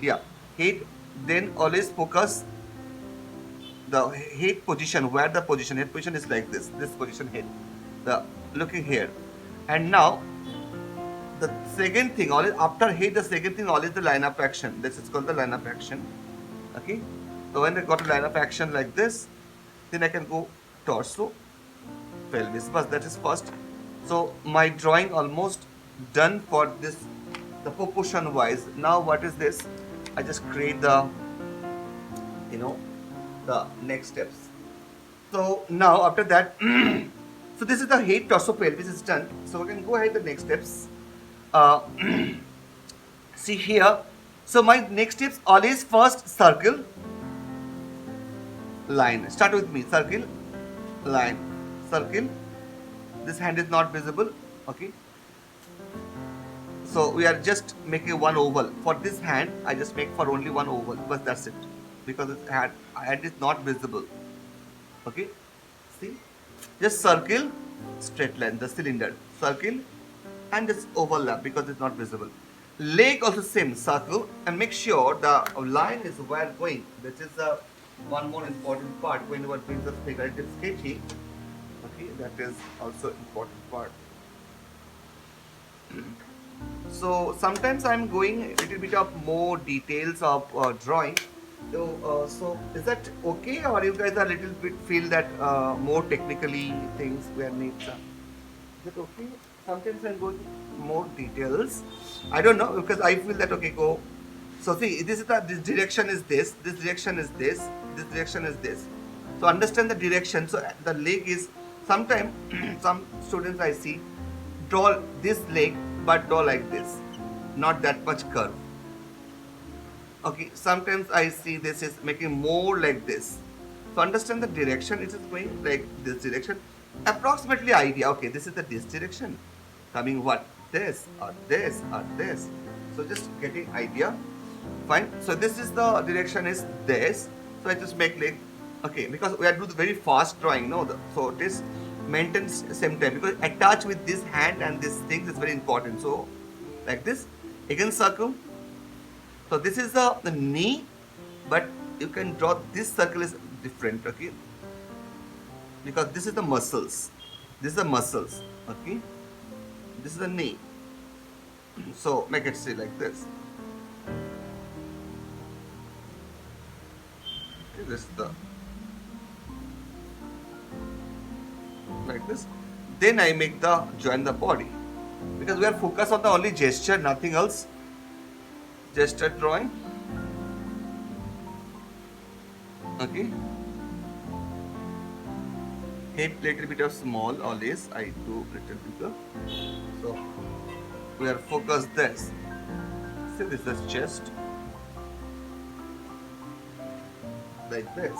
yeah, head. Then always focus the head position, where the position, head position is like this position head, the looking here. And now the second thing, always after head, the second thing always the line of action. This is called the line of action. Okay, so when I got a line of action like this, then I can go torso, pelvis, but that is first. So my drawing almost done for this, the proportion wise. Now what is this? I just create the, you know, the next steps. So now after that, so this is the head, torso, pelvis is done. So we can go ahead the next steps. Uh, see here. So my next steps always first circle, line. Start with me. Circle, line, circle. This hand is not visible. Okay. So we are just making one oval. For this hand, I just make for only one oval, but that's it. Because its hand is not visible. Okay. See, just circle, straight line, the cylinder, circle, and just overlap because it's not visible. Leg also same, circle, and make sure the line is where going. This is the one more important part when you are doing the figurative sketching. Okay, that is also important part. So sometimes I'm going a little bit of more details of drawing. So is that okay, or you guys are a little bit feel that more technically things were needs? Is it okay? Sometimes I'm going more details. I don't know because I feel that okay go. So see, this direction is this direction is this direction is this. So understand the direction. So the leg is sometimes some students I see draw this leg but draw like this, not that much curve. Okay, sometimes I see this is making more like this. So understand the direction, it is going like this direction. Approximately idea, okay, this is the this direction. Coming what? This or this or this. So just getting idea. Fine. So this is the direction is this. So I just make like, okay, because we are doing very fast drawing, no? So this maintains same time because attach with this hand and this thing is very important. So like this, again circle. So this is the knee, but you can draw this circle is different, okay? Because this is the muscles. This is the muscles, okay? This is the knee. So make it say like this. Okay, this is the like this. Then I make the join the body because we are focused on the only gesture, nothing else. Gesture drawing. Okay. Head little bit of small always. I do little bigger. So we are focused this. See this is chest. Like this.